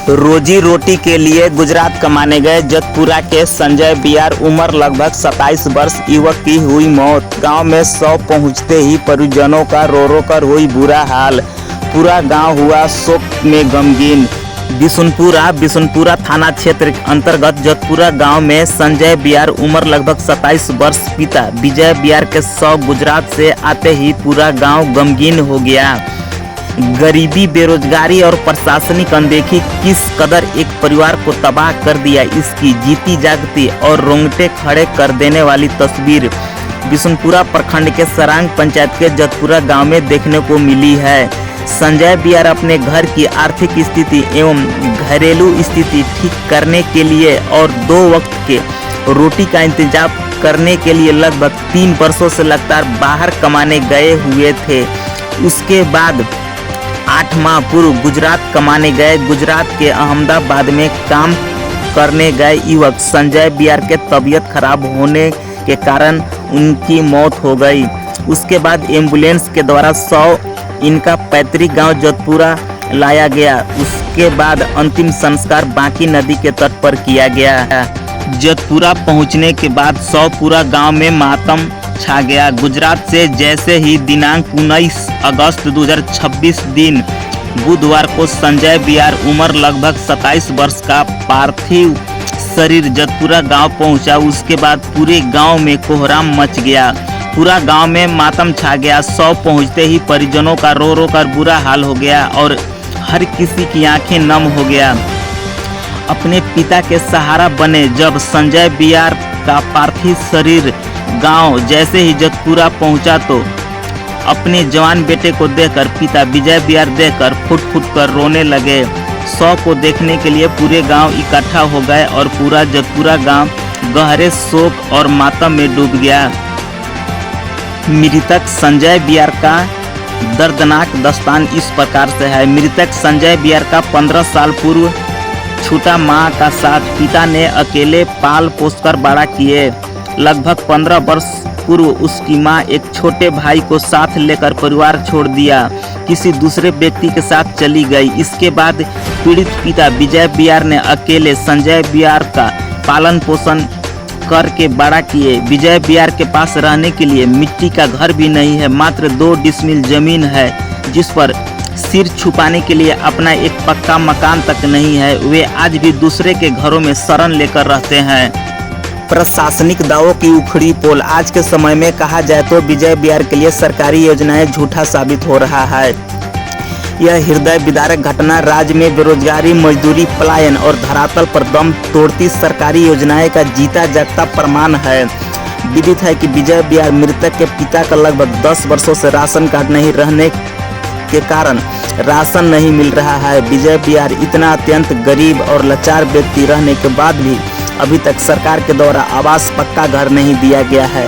रोजी रोटी के लिए गुजरात कमाने गए जतपुरा के संजय बियार उम्र लगभग 27 वर्ष युवक की हुई मौत। गांव में 100 पहुंचते ही परिजनों का रो रो कर हुई बुरा हाल। पूरा गांव हुआ शोक में गमगीन। बिशुनपुरा थाना क्षेत्र अंतर्गत जतपुरा गांव में संजय बियार उम्र लगभग 27 वर्ष पिता विजय बियार के 100 गुजरात से आते ही पूरा गांव गमगीन हो गया। गरीबी, बेरोजगारी और प्रशासनिक अनदेखी किस कदर एक परिवार को तबाह कर दिया, इसकी जीती जागती और रोंगटे खड़े कर देने वाली तस्वीर बिशुनपुरा प्रखंड के सरांग पंचायत के जतपुरा गांव में देखने को मिली है। संजय बियार अपने घर की आर्थिक स्थिति एवं घरेलू स्थिति ठीक करने के लिए और 2 वक्त के रोटी का इंतजाम करने के लिए लगभग 3 वर्षों से लगातार बाहर कमाने गए हुए थे। उसके बाद 8 माह पूर्व गुजरात कमाने गए। गुजरात के अहमदाबाद में काम करने गए युवक संजय बियार के तबीयत खराब होने के कारण उनकी मौत हो गई। उसके बाद एम्बुलेंस के द्वारा 100 इनका पैतृक गांव जतपुरा लाया गया। उसके बाद अंतिम संस्कार बांकी नदी के तट पर किया गया। जतपुरा पहुंचने के बाद 100 पूरा गांव में मातम छा गया। गुजरात से जैसे ही दिनांक 19 अगस्त 2026 दिन बुधवार को संजय बियार उम्र लगभग 27 वर्ष का पार्थिव शरीर जतपुरा गांव पहुंचा, उसके बाद पूरे गांव में कोहराम मच गया। पूरा गांव में मातम छा गया। 100 पहुंचते ही परिजनों का रो रो कर बुरा हाल हो गया और हर किसी की आंखें नम हो गया। अपने पिता के सहारा बने जब संजय बियार का पार्थिव शरीर गांव जैसे ही जतपुरा पहुंचा तो अपने जवान बेटे को देखकर पिता विजय बियार देखकर फुट कर रोने लगे। 100 को देखने के लिए पूरे गांव इकट्ठा हो गए और पूरा जतपुरा गांव गहरे शोक और मातम में डूब गया। मृतक संजय बियार का दर्दनाक दास्तान इस प्रकार से है। मृतक संजय बियार का 15 साल पूर्व छूटा मां का साथ पिता ने अकेले पाल पोसकर बड़ा किए। लगभग 15 वर्ष पूर्व उसकी मां एक छोटे भाई को साथ लेकर परिवार छोड़ दिया, किसी दूसरे व्यक्ति के साथ चली गई। इसके बाद पीड़ित पिता विजय बियार ने अकेले संजय बियार का पालन पोषण करके बड़ा किए। विजय बियार के पास रहने के लिए मिट्टी का घर भी नहीं है, मात्र 2 डिसमिल जमीन है जिस पर सिर छुपाने के लिए अपना एक पक्का मकान तक नहीं है। वे आज भी दूसरे के घरों में शरण लेकर रहते हैं। प्रशासनिक दावों की उखड़ी पोल। आज के समय में कहा जाए तो विजय बियार के लिए सरकारी योजनाएं झूठा साबित हो रहा है। यह हृदय विदारक घटना राज्य में बेरोजगारी, मजदूरी, पलायन और धरातल पर दम तोड़ती सरकारी योजनाएं का जीता जागता प्रमाण है। विदित है कि विजय बियार मृतक के पिता का लगभग 10 वर्षों से राशन कार्ड नहीं रहने के कारण राशन नहीं मिल रहा है। विजय बियार इतना अत्यंत गरीब और लाचार व्यक्ति रहने के बाद भी अभी तक सरकार के द्वारा आवास पक्का घर नहीं दिया गया है।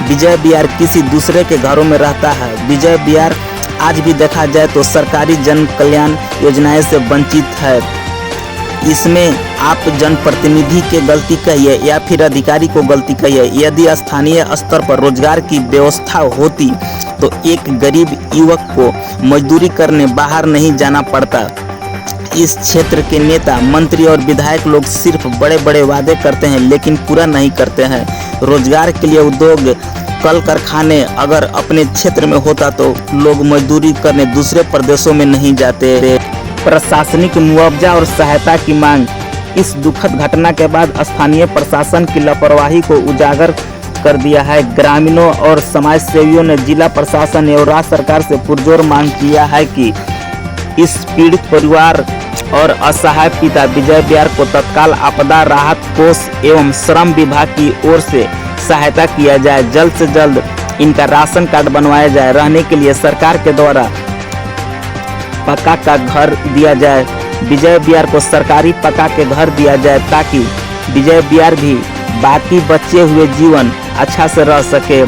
विजय बियार किसी दूसरे के घरों में रहता है। विजय बियार आज भी देखा जाए तो सरकारी जन कल्याण योजनाएं से वंचित है। इसमें आप जनप्रतिनिधि के गलती कहिए या फिर अधिकारी को गलती कहिए। यदि स्थानीय स्तर पर रोजगार की व्यवस्था होती तो एक गरीब युवक को मजदूरी करने बाहर नहीं जाना पड़ता। इस क्षेत्र के नेता, मंत्री और विधायक लोग सिर्फ बड़े बड़े वादे करते हैं लेकिन पूरा नहीं करते हैं। रोजगार के लिए उद्योग, कल कारखाने अगर अपने क्षेत्र में होता तो लोग मजदूरी करने दूसरे प्रदेशों में नहीं जाते। प्रशासनिक मुआवजा और सहायता की मांग। इस दुखद घटना के बाद स्थानीय प्रशासन की लापरवाही को उजागर कर दिया है। ग्रामीणों और समाज सेवियों ने जिला प्रशासन एवं राज्य सरकार से पुरजोर मांग किया है कि इस पीड़ित परिवार और असहाय पिता विजय बियार को तत्काल आपदा राहत कोष एवं श्रम विभाग की ओर से सहायता किया जाए। जल्द से जल्द इनका राशन कार्ड बनवाया जाए। रहने के लिए सरकार के द्वारा पक्का का घर दिया जाए। विजय बियार को सरकारी पक्का के घर दिया जाए ताकि विजय बियार भी बाकी बचे हुए जीवन अच्छा से रह सके।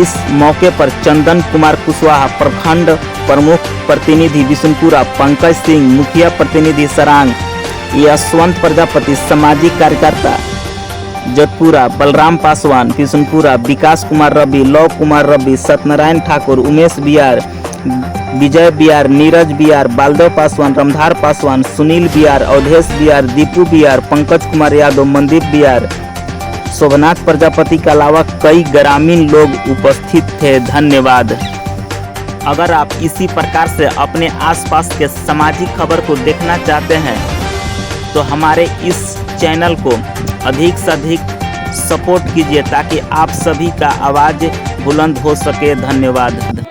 इस मौके पर चंदन कुमार कुशवाहा, प्रखंड प्रमुख प्रतिनिधि बिशुनपुरा पंकज सिंह, मुखिया प्रतिनिधि सरांग यशवंत प्रजापति, सामाजिक कार्यकर्ता जतपुरा बलराम पासवान, बिशुनपुरा विकास कुमार रवि, लव कुमार रवि, सत्यनारायण ठाकुर, उमेश बियार, विजय बिहार, नीरज बिहार, बालदेव पासवान, रामधार पासवान, सुनील बिहार, अवधेश बिहार, दीपू बिहार, पंकज कुमार यादव, मनदीप बिहार, शोभनाथ प्रजापति के अलावा कई ग्रामीण लोग उपस्थित थे। धन्यवाद। अगर आप इसी प्रकार से अपने आसपास के सामाजिक खबर को देखना चाहते हैं तो हमारे इस चैनल को अधिक से अधिक सपोर्ट कीजिए ताकि आप सभी का आवाज़ बुलंद हो सके। धन्यवाद।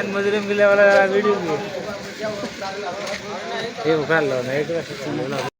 मजूरी मिले वाला वीडियो भी ये उखाड़ लो नहीं तो